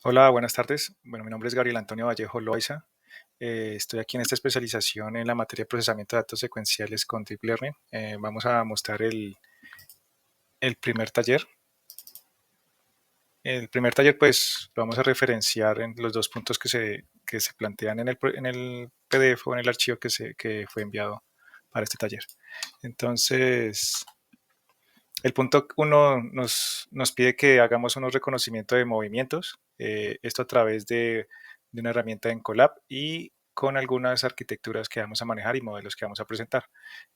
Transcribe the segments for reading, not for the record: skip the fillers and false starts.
Hola, buenas tardes. Bueno, mi nombre es Gabriel Antonio Vallejo Loaiza. Estoy aquí en esta especialización en la materia de procesamiento de datos secuenciales con Deep Learning. Vamos a mostrar el primer taller. El primer taller, pues, lo vamos a referenciar en los dos puntos que se plantean en el PDF o en el archivo que fue enviado para este taller. Entonces, el punto uno nos pide que hagamos unos reconocimientos de movimientos, esto a través de una herramienta en Colab y con algunas arquitecturas que vamos a manejar y modelos que vamos a presentar.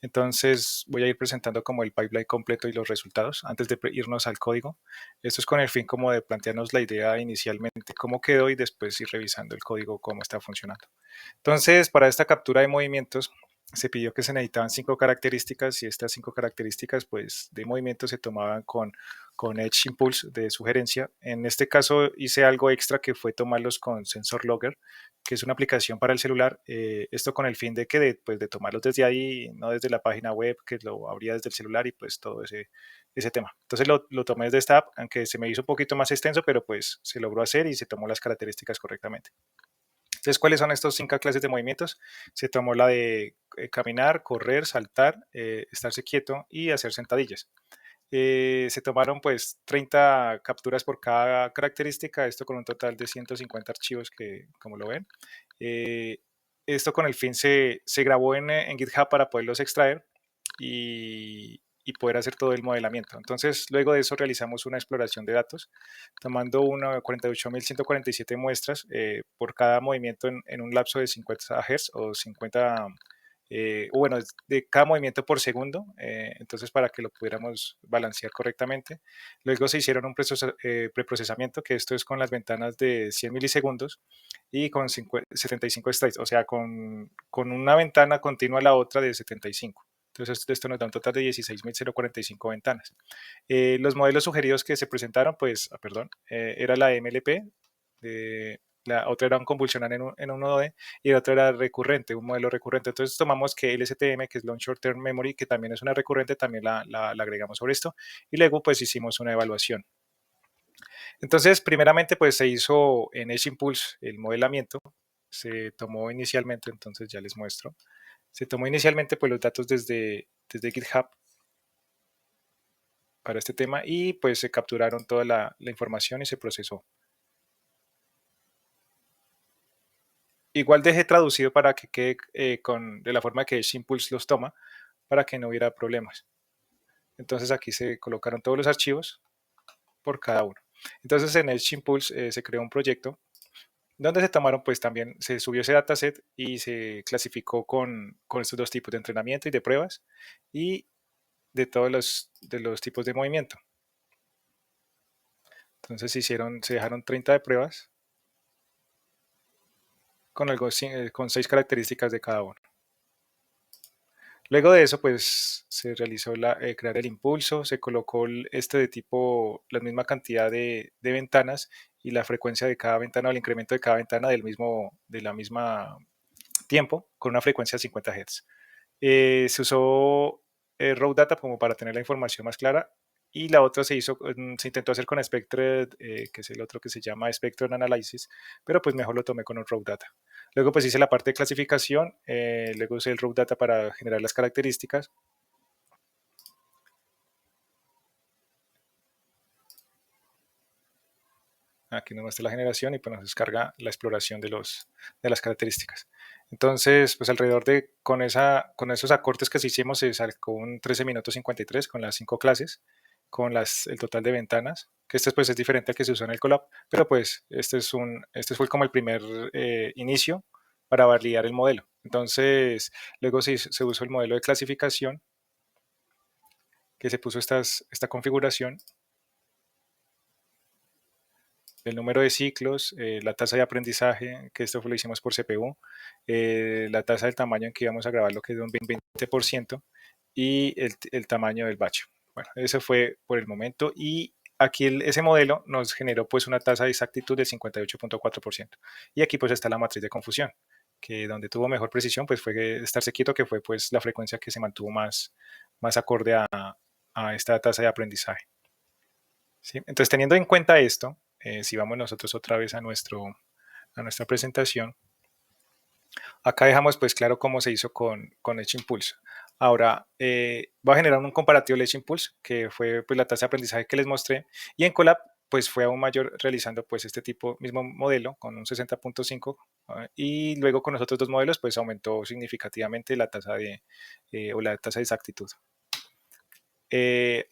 Entonces voy a ir presentando como el pipeline completo y los resultados antes de irnos al código. Esto es con el fin como de plantearnos la idea inicialmente cómo quedó y después ir revisando el código cómo está funcionando. Entonces, para esta captura de movimientos, se pidió que se necesitaban 5 características y estas 5 características pues de movimiento se tomaban con Edge Impulse de sugerencia. En este caso hice algo extra que fue tomarlos con Sensor Logger, que es una aplicación para el celular, esto con el fin de que de tomarlos desde ahí, no desde la página web, que lo abría desde el celular y pues todo ese tema. Entonces lo tomé desde esta app, aunque se me hizo un poquito más extenso, pero pues se logró hacer y se tomó las características correctamente. Entonces, ¿cuáles son estos 5 clases de movimientos? Se tomó la de caminar, correr, saltar, estarse quieto y hacer sentadillas. Se tomaron pues 30 capturas por cada característica, esto con un total de 150 archivos que, como lo ven. Eh, Esto con el fin se grabó en GitHub para poderlos extraer y poder hacer todo el modelamiento. Entonces, luego de eso realizamos una exploración de datos, tomando 48.147 muestras por cada movimiento en un lapso de 50 Hz o 50 bueno, de cada movimiento por segundo, entonces para que lo pudiéramos balancear correctamente. Luego se hicieron un preprocesamiento, que esto es con las ventanas de 100 milisegundos y con 75 strikes, o sea, con una ventana continua a la otra de 75. Entonces esto nos da un total de 16.045 ventanas. Los modelos sugeridos que se presentaron, pues, perdón, era la MLP, la otra era un convulsional en un node y el otro era recurrente, un modelo recurrente. Entonces tomamos que LSTM, que es Long Short Term Memory, que también es una recurrente, también la agregamos sobre esto y luego pues hicimos una evaluación. Entonces, primeramente pues se hizo en Edge Impulse el modelamiento, se tomó inicialmente, entonces ya les muestro, se tomó inicialmente pues los datos desde GitHub para este tema y pues se capturaron toda la información y se procesó. Igual dejé traducido para que quede de la forma que Edge Impulse los toma, para que no hubiera problemas. Entonces aquí se colocaron todos los archivos por cada uno. Entonces en Edge Impulse se creó un proyecto donde se tomaron, pues también se subió ese dataset y se clasificó con estos dos tipos de entrenamiento y de pruebas y de todos los tipos de movimiento. Entonces se dejaron 30 de pruebas con 6 características de cada uno. Luego de eso, pues se realizó crear el impulso, se colocó este de tipo, la misma cantidad de ventanas y la frecuencia de cada ventana o el incremento de cada ventana de la misma tiempo con una frecuencia de 50 Hz. Se usó Raw Data como para tener la información más clara y la otra se intentó hacer con Spectred, que es el otro que se llama Spectrum Analysis, pero pues mejor lo tomé con un Raw Data. Luego pues hice la parte de clasificación, luego usé el Raw Data para generar las características. Aquí nos muestra la generación y pues nos descarga la exploración de las características. Entonces, pues alrededor con esos acortes que hicimos, se sacó un 13 minutos 53 con las 5 clases, con el total de ventanas, que este pues es diferente al que se usó en el Colab, pero pues este fue como el primer inicio para validar el modelo. Entonces, luego se usó el modelo de clasificación, que se puso esta configuración, el número de ciclos, la tasa de aprendizaje, que esto lo hicimos por CPU, la tasa del tamaño en que íbamos a grabar lo que es de un 20% y el tamaño del batch. Bueno, eso fue por el momento y aquí ese modelo nos generó pues una tasa de exactitud del 58.4% y aquí pues está la matriz de confusión, que donde tuvo mejor precisión pues fue estarse quieto, que fue pues la frecuencia que se mantuvo más acorde a esta tasa de aprendizaje. ¿Sí? Entonces, teniendo en cuenta esto, si vamos nosotros otra vez a nuestra presentación, acá dejamos pues claro cómo se hizo con Edge Impulse. Ahora, voy a generar un comparativo de Edge Impulse, que fue pues la tasa de aprendizaje que les mostré, y en Colab pues fue aún mayor realizando pues este mismo modelo con un 60.5, y luego con los otros dos modelos pues aumentó significativamente la tasa o la tasa de exactitud.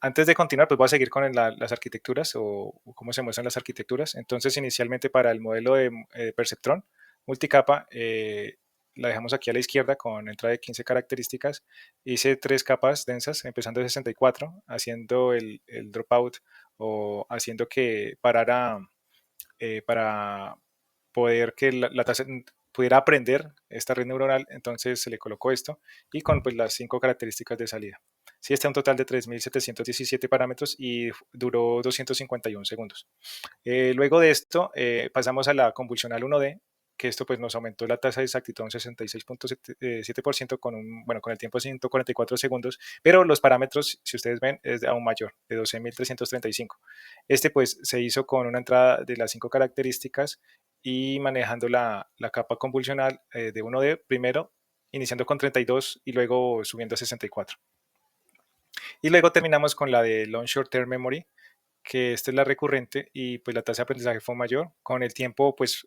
Antes de continuar, pues voy a seguir con las arquitecturas o cómo se muestran las arquitecturas. Entonces, inicialmente para el modelo de Perceptron multicapa, la dejamos aquí a la izquierda con entrada de 15 características. Hice 3 capas densas, empezando de 64, haciendo el dropout o haciendo que parara para poder que la tasa pudiera aprender esta red neuronal. Entonces se le colocó esto y con pues, las 5 características de salida. Sí, está un total de 3.717 parámetros y duró 251 segundos. Luego de esto, pasamos a la convolucional 1D, que esto pues nos aumentó la tasa de exactitud a un 66.7% con el tiempo de 144 segundos, pero los parámetros, si ustedes ven, es aún mayor, de 12.335. Este pues se hizo con una entrada de las 5 características y manejando la capa convolucional de 1D primero, iniciando con 32 y luego subiendo a 64. Y luego terminamos con la de Long Short Term Memory, que esta es la recurrente y pues la tasa de aprendizaje fue mayor. Con el tiempo, pues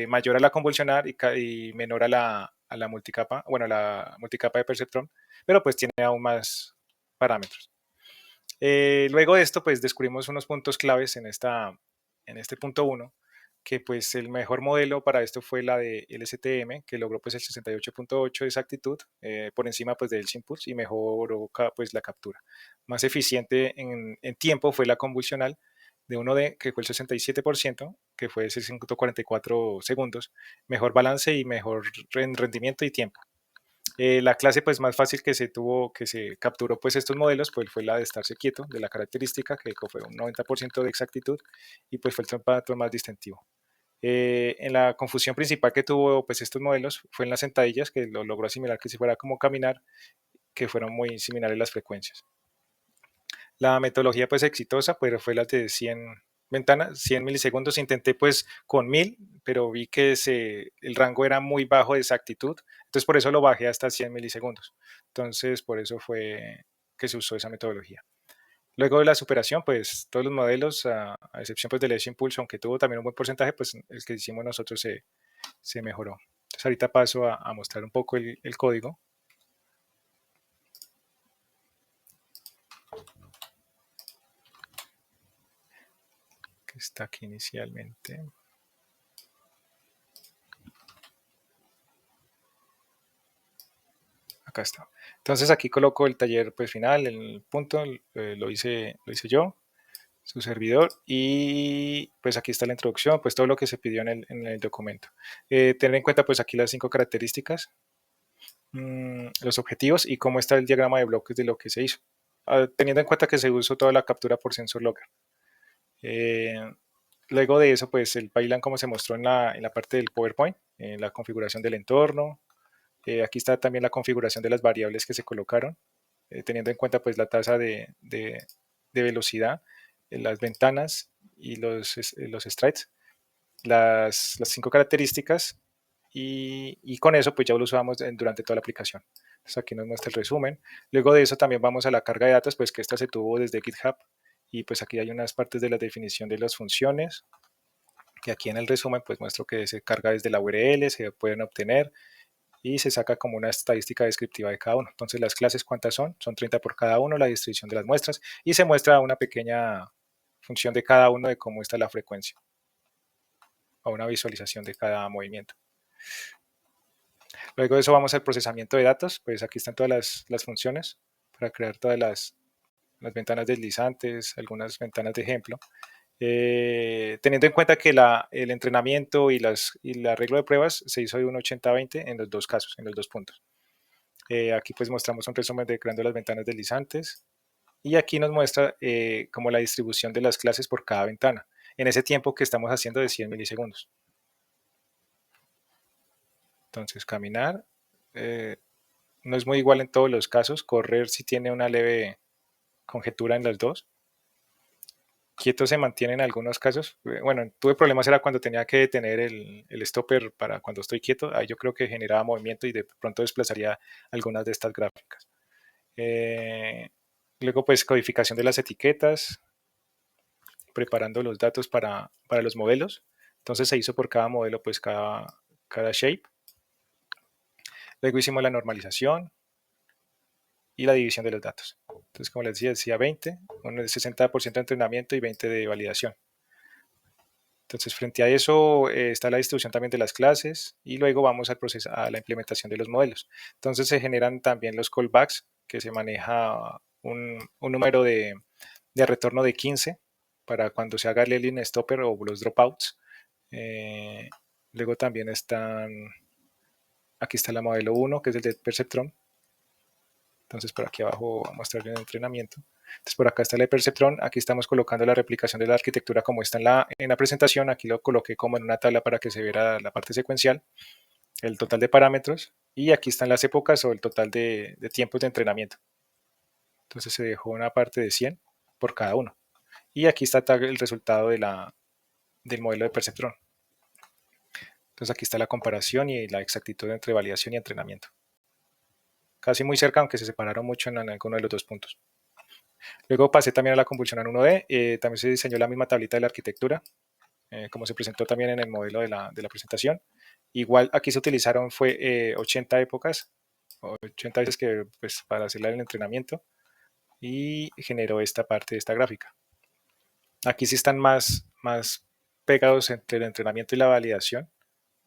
mayor a la convolucional y menor a la multicapa, bueno, a la multicapa de Perceptron, pero pues tiene aún más parámetros. Luego de esto, pues descubrimos unos puntos claves en este punto 1, que pues el mejor modelo para esto fue la de LSTM, que logró pues el 68.8 de exactitud por encima pues del Impulse y mejoró pues la captura. Más eficiente en tiempo fue la convolucional de 1D, que fue el 67%, que fue 644 segundos, mejor balance y mejor rendimiento y tiempo. La clase pues más fácil que se capturó pues estos modelos pues fue la de estarse quieto, de la característica, que fue un 90% de exactitud y pues fue el patrón más distintivo. En la confusión principal que tuvo pues estos modelos fue en las sentadillas, que lo logró asimilar que si fuera como caminar, que fueron muy similares las frecuencias. La metodología pues exitosa pues fue la de 100 ventanas, 100 milisegundos. Intenté pues con 1000, pero vi que el rango era muy bajo de exactitud, entonces por eso lo bajé hasta 100 milisegundos. Entonces por eso fue que se usó esa metodología. Luego de la superación, pues todos los modelos, a excepción pues del Edge Impulse, aunque tuvo también un buen porcentaje, pues el que hicimos nosotros se mejoró. Entonces ahorita paso a mostrar un poco el código. Que está aquí inicialmente. Acá está. Entonces aquí coloco el taller pues final, el punto, lo hice yo, su servidor, y pues aquí está la introducción, pues todo lo que se pidió en el documento. Tener en cuenta pues aquí las 5 características, los objetivos y cómo está el diagrama de bloques de lo que se hizo, teniendo en cuenta que se usó toda la captura por sensor logger. Luego de eso, pues el Python como se mostró en la parte del PowerPoint, la configuración del entorno. Aquí está también la configuración de las variables que se colocaron, teniendo en cuenta pues la tasa de velocidad, las ventanas y los strides, las 5 características y con eso pues ya lo usamos durante toda la aplicación. Entonces aquí nos muestra el resumen. Luego de eso también vamos a la carga de datos, pues que esta se tuvo desde GitHub y pues aquí hay unas partes de la definición de las funciones, que aquí en el resumen pues muestro que se carga desde la URL, se pueden obtener y se saca como una estadística descriptiva de cada uno. Entonces las clases, ¿cuántas son? Son 30 por cada uno, la distribución de las muestras y se muestra una pequeña función de cada uno de cómo está la frecuencia o una visualización de cada movimiento. Luego de eso vamos al procesamiento de datos, pues aquí están todas las funciones para crear todas las ventanas deslizantes, algunas ventanas de ejemplo. Teniendo en cuenta que el entrenamiento y el arreglo de pruebas se hizo de un 80-20 en los dos casos, en los dos puntos. Aquí pues mostramos un resumen de creando las ventanas deslizantes y aquí nos muestra como la distribución de las clases por cada ventana en ese tiempo que estamos haciendo de 100 milisegundos. Entonces caminar no es muy igual en todos los casos, correr sí tiene una leve conjetura en las dos. quieto se mantiene en algunos casos. Bueno, tuve problemas era cuando tenía que detener el stopper para cuando estoy quieto. Ahí yo creo que generaba movimiento y de pronto desplazaría algunas de estas gráficas. Luego, pues, codificación de las etiquetas, preparando los datos para los modelos. Entonces se hizo por cada modelo, pues, cada shape. Luego hicimos la normalización y la división de los datos. Entonces, como les decía 20, un 60% de entrenamiento y 20 de validación. Entonces, frente a eso está la distribución también de las clases y luego vamos al proceso, a la implementación de los modelos. Entonces, se generan también los callbacks, que se maneja un número de retorno de 15 para cuando se haga el leading stopper o los dropouts. Luego también aquí está la modelo 1, que es el de Perceptron. Entonces, por aquí abajo voy a mostrar el entrenamiento. Entonces, por acá está el Perceptron. Aquí estamos colocando la replicación de la arquitectura como está en la presentación. Aquí lo coloqué como en una tabla para que se viera la parte secuencial, el total de parámetros. Y aquí están las épocas o el total de tiempos de entrenamiento. Entonces, se dejó una parte de 100 por cada uno. Y aquí está el resultado del modelo de Perceptron. Entonces, aquí está la comparación y la exactitud entre validación y entrenamiento. Casi muy cerca, aunque se separaron mucho en alguno de los dos puntos. Luego pasé también a la convolucional 1D, también se diseñó la misma tablita de la arquitectura, como se presentó también en el modelo de la presentación. Igual aquí se utilizaron fue 80 épocas, 80 veces que, pues, para hacer el entrenamiento y generó esta parte de esta gráfica. Aquí sí están más pegados entre el entrenamiento y la validación,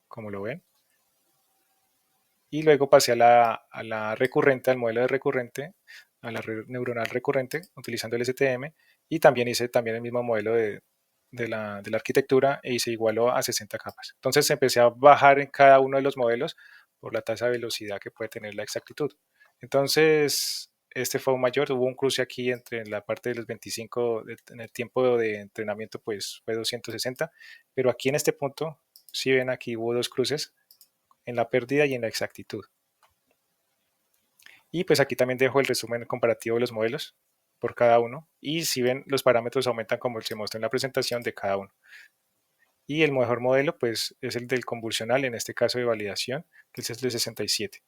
como lo ven. Y luego pasé a la recurrente, al modelo de recurrente, a la red neuronal recurrente, utilizando el STM, y también hice también el mismo modelo de la arquitectura e hice igualó a 60 capas. Entonces empecé a bajar en cada uno de los modelos por la tasa de velocidad que puede tener la exactitud. Entonces, este fue un mayor, hubo un cruce aquí entre la parte de los 25, en el tiempo de entrenamiento pues fue 260, pero aquí en este punto, si ven aquí hubo dos cruces, en la pérdida y en la exactitud. Y pues aquí también dejo el resumen comparativo de los modelos por cada uno. Y si ven, los parámetros aumentan como se muestra en la presentación de cada uno. Y el mejor modelo pues es el del convolucional, en este caso de validación, que es el de 67.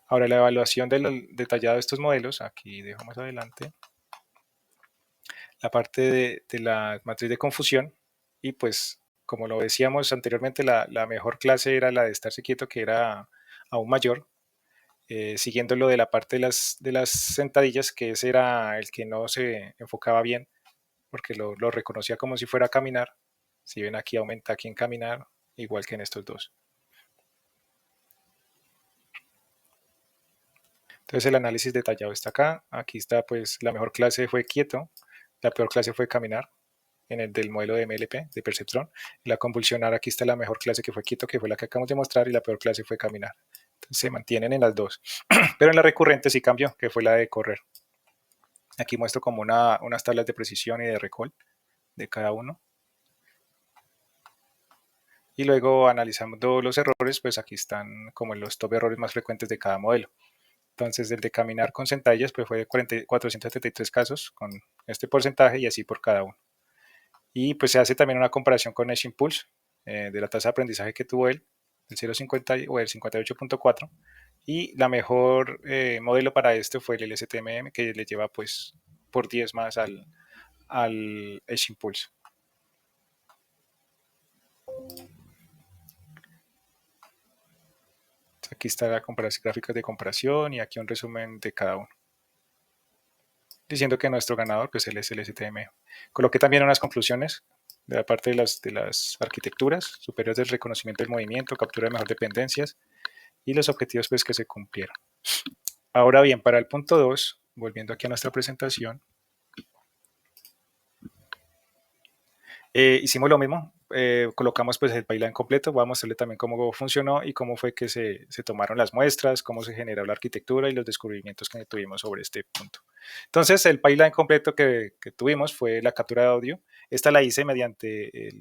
Ahora la evaluación detallada de estos modelos, aquí dejo más adelante, la parte de la matriz de confusión y pues como lo decíamos anteriormente, la mejor clase era la de estarse quieto, que era aún mayor, siguiendo lo de la parte de las sentadillas, que ese era el que no se enfocaba bien, porque lo reconocía como si fuera a caminar. Si ven aquí aumenta aquí en caminar, igual que en estos dos. Entonces el análisis detallado está acá. Aquí está pues la mejor clase fue quieto, la peor clase fue caminar, en el del modelo de MLP, de Perceptron. La convulsionar, aquí está la mejor clase que fue quieto, que fue la que acabamos de mostrar, y la peor clase fue caminar. Entonces se mantienen en las dos. Pero en la recurrente sí cambió, que fue la de correr. Aquí muestro como unas tablas de precisión y de recall de cada uno. Y luego analizando los errores, pues aquí están como los top errores más frecuentes de cada modelo. Entonces, el de caminar con sentadillas pues fue de 473 casos con este porcentaje y así por cada uno. Y pues se hace también una comparación con Edge Impulse, de la tasa de aprendizaje que tuvo él, el 0,50 o el 58.4. Y la mejor modelo para esto fue el LSTM, que le lleva pues por 10 más al Edge Impulse. Aquí está la comparación, gráficas de comparación y aquí un resumen de cada uno. Diciendo que nuestro ganador pues es el STM. Coloqué también unas conclusiones de la parte de las arquitecturas superiores del reconocimiento del movimiento, captura de mejor dependencias y los objetivos pues que se cumplieron. Ahora bien, para el punto 2, volviendo aquí a nuestra presentación, hicimos lo mismo, colocamos pues el pipeline completo, voy a mostrarle también cómo funcionó y cómo fue que se tomaron las muestras, cómo se generó la arquitectura y los descubrimientos que tuvimos sobre este punto. Entonces, el pipeline completo que tuvimos fue la captura de audio. Esta la hice mediante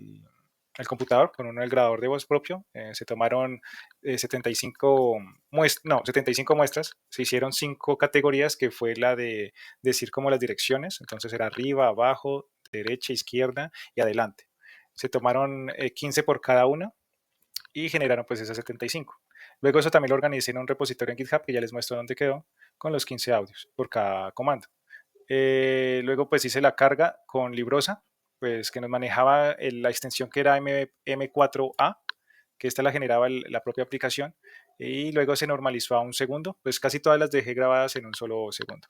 al computador con el grabador de voz propio. Se tomaron 75 muestras, se hicieron 5 categorías, que fue la de decir como las direcciones, entonces era arriba, abajo, derecha, izquierda y adelante. Se tomaron 15 por cada una y generaron pues esas 75. Luego eso también lo organicé en un repositorio en GitHub, que ya les muestro dónde quedó, con los 15 audios por cada comando. Luego pues hice la carga con Librosa, pues que nos manejaba la extensión que era M4A, que esta la generaba la propia aplicación, y luego se normalizó a un segundo, pues casi todas las dejé grabadas en un solo segundo.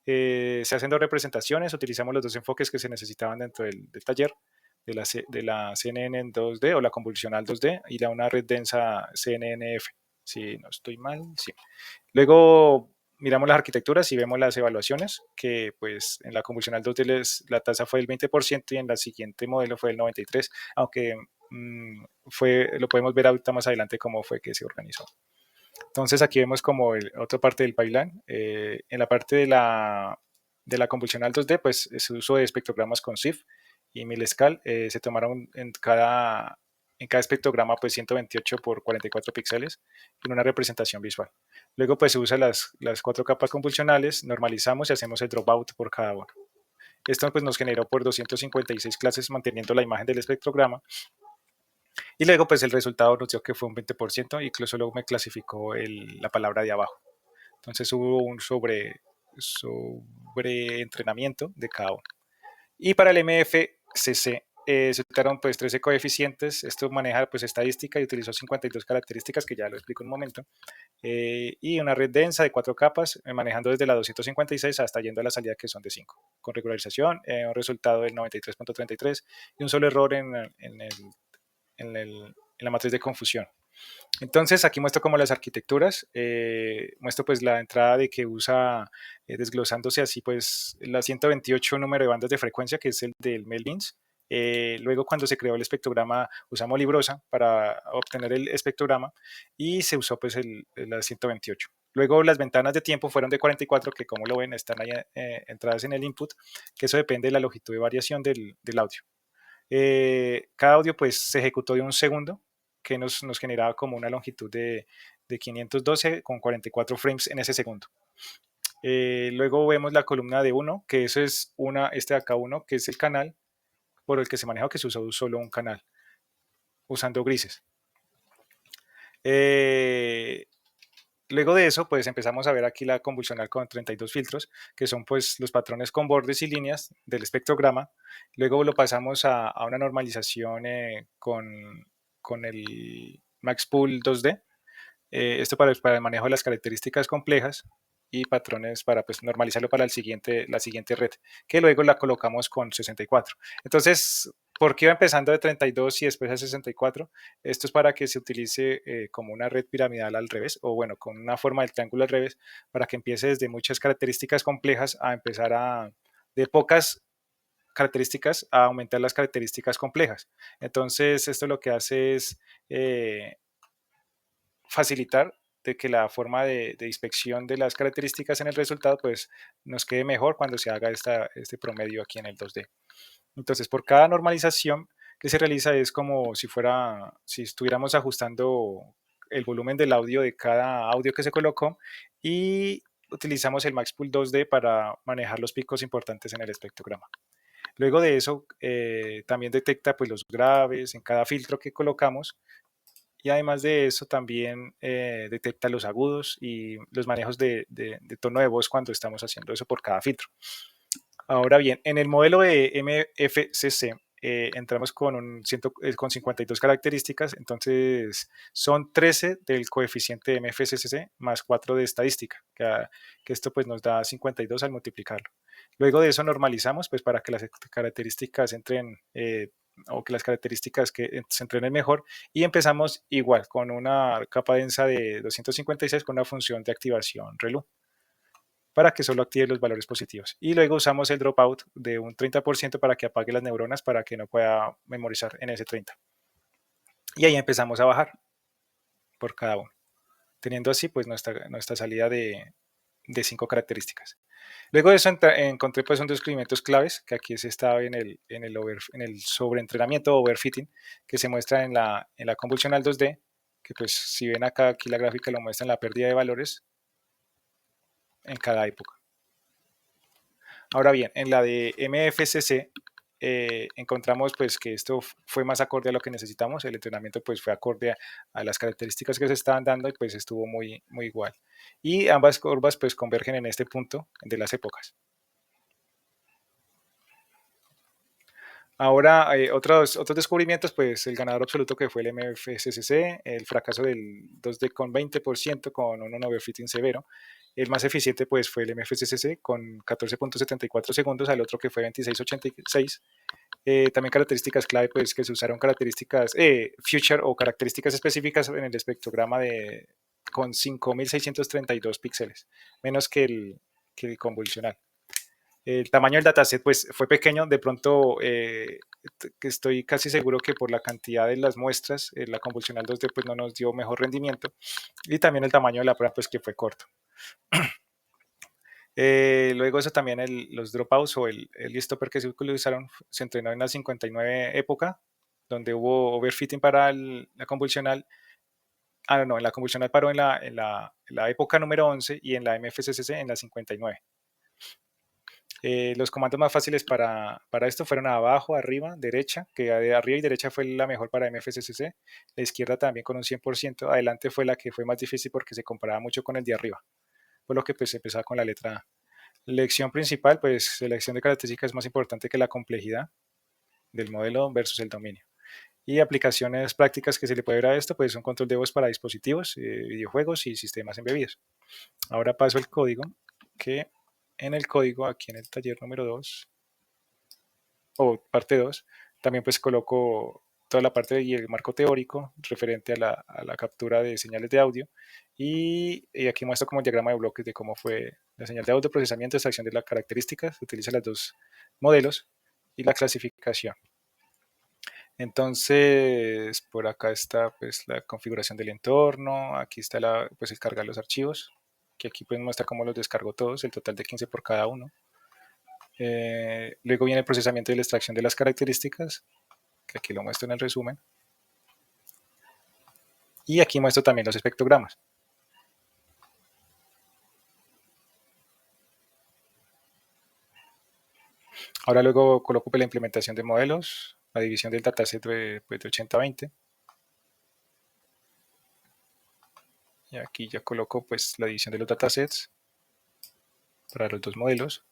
Se hacen 2 representaciones, utilizamos los 2 enfoques que se necesitaban dentro del taller, de la CNN en 2D o la convolucional 2D y una red densa CNNF, si no estoy mal, sí. Luego miramos las arquitecturas y vemos las evaluaciones, que pues en la convolucional 2D la tasa fue del 20% y en la siguiente modelo fue del 93%, aunque lo podemos ver ahorita más adelante cómo fue que se organizó. Entonces aquí vemos como otra parte del pipeline. En la parte de la convolucional 2D, pues es uso de espectrogramas con SIF y Milescal. Se tomaron en cada espectrograma pues 128 por 44 píxeles en una representación visual. Luego pues se usa las 4 capas convolucionales, normalizamos y hacemos el dropout por cada uno. Esto pues nos generó por 256 clases manteniendo la imagen del espectrograma. Y luego, pues el resultado nos dio que fue un 20%, incluso luego me clasificó la palabra de abajo. Entonces hubo un sobre entrenamiento de cada uno. Y para el MFCC se utilizaron pues 13 coeficientes. Esto maneja pues estadística y utilizó 52 características, que ya lo explico en un momento. Y una red densa de 4 capas, manejando desde la 256 hasta yendo a la salida, que son de 5. Con regularización, un resultado del 93.33 y un solo error en la matriz de confusión. Entonces aquí muestro como las arquitecturas, muestro pues la entrada de que usa, desglosándose así pues la 128 número de bandas de frecuencia, que es el del Melvins. Luego cuando se creó el espectrograma usamos Librosa para obtener el espectrograma y se usó pues la 128. Luego las ventanas de tiempo fueron de 44, que como lo ven están ahí entradas en el input, que eso depende de la longitud de variación del audio. Cada audio pues se ejecutó de un segundo, que nos generaba como una longitud de 512 con 44 frames en ese segundo. Luego vemos la columna de 1, que eso es este de acá 1, que es el canal por el que se maneja, que se usó solo un canal, usando grises. Luego de eso, pues empezamos a ver aquí la convolucional con 32 filtros, que son pues los patrones con bordes y líneas del espectrograma. Luego lo pasamos a una normalización con el MaxPool 2D. Esto para el manejo de las características complejas y patrones para pues normalizarlo para la siguiente red, que luego la colocamos con 64. Entonces, ¿por qué iba empezando de 32 y después a 64? Esto es para que se utilice como una red piramidal al revés, o bueno, con una forma del triángulo al revés, para que empiece desde muchas características complejas a empezar de pocas características a aumentar las características complejas. Entonces, esto lo que hace es facilitar de que la forma de inspección de las características en el resultado pues nos quede mejor cuando se haga este promedio aquí en el 2D. Entonces, por cada normalización que se realiza es como si estuviéramos ajustando el volumen del audio de cada audio que se colocó, y utilizamos el MaxPool 2D para manejar los picos importantes en el espectrograma. Luego de eso, también detecta pues los graves en cada filtro que colocamos, y además de eso también detecta los agudos y los manejos de tono de voz cuando estamos haciendo eso por cada filtro. Ahora bien, en el modelo de MFCC entramos con 52 características, entonces son 13 del coeficiente de MFCC más 4 de estadística, que esto pues nos da 52 al multiplicarlo. Luego de eso normalizamos pues para que las características entren o que las características que se entrenen mejor, y empezamos igual con una capa densa de 256 con una función de activación ReLU para que solo active los valores positivos. Y luego usamos el dropout de un 30% para que apague las neuronas para que no pueda memorizar en ese 30%. Y ahí empezamos a bajar por cada uno, teniendo así pues nuestra salida de de 5 características. Luego de eso encontré pues un descubrimientos claves, que aquí se estaba en el sobreentrenamiento o overfitting, que se muestra en la convolucional 2D, que pues si ven acá, aquí la gráfica lo muestra en la pérdida de valores en cada época. Ahora bien, en la de MFCC encontramos pues que esto fue más acorde a lo que necesitamos, el entrenamiento pues fue acorde a las características que se estaban dando y pues estuvo muy igual. Y ambas curvas pues convergen en este punto de las épocas. Ahora, otros descubrimientos, pues el ganador absoluto que fue el MFCCC, el fracaso del 2D con 20% con un overfitting severo. El más eficiente pues fue el MFCCC con 14.74 segundos, al otro que fue 26.86. También características clave, pues que se usaron características future o características específicas en el espectrograma con 5.632 píxeles, menos que el convolucional. El tamaño del dataset pues fue pequeño, de pronto estoy casi seguro que por la cantidad de las muestras, la convolucional 2D pues no nos dio mejor rendimiento, y también el tamaño de la prueba pues que fue corto. Luego eso también los dropouts o el stopper que se utilizaron se entrenó en la 59 época, donde hubo overfitting para la convolucional. No, en la convolucional paró en la época número 11 y en la MFCCC en la 59. Los comandos más fáciles para esto fueron abajo, arriba, derecha, que de arriba y derecha fue la mejor para MFCCC, la izquierda también con un 100%, adelante fue la que fue más difícil porque se comparaba mucho con el de arriba, por lo que pues empezaba con la letra A. Lección principal, pues selección de características es más importante que la complejidad del modelo versus el dominio. Y aplicaciones prácticas que se le puede ver a esto, pues son control de voz para dispositivos, videojuegos y sistemas embebidos. Ahora paso el código, que en el código, aquí en el taller número 2, o parte 2, también pues coloco toda la parte y el marco teórico referente a la captura de señales de audio, y aquí muestro como el diagrama de bloques de cómo fue la señal de audio, procesamiento, extracción de las características, se utilizan los dos modelos y la clasificación. Entonces, por acá está pues la configuración del entorno, aquí está pues el cargar los archivos, que aquí pues muestra cómo los descargo todos, el total de 15 por cada uno. Luego viene el procesamiento y la extracción de las características, que aquí lo muestro en el resumen. Y aquí muestro también los espectrogramas. Ahora luego coloco la implementación de modelos, la división del dataset de 80-20. Y aquí ya coloco pues la división de los datasets para los dos modelos.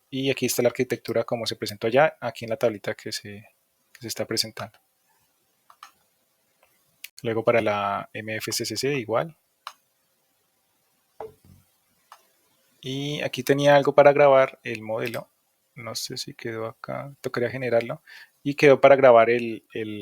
Y aquí está la arquitectura como se presentó allá, aquí en la tablita que se está presentando. Luego para la MFCCC igual. Y aquí tenía algo para grabar el modelo. No sé si quedó acá, tocaría generarlo. Y quedó para grabar el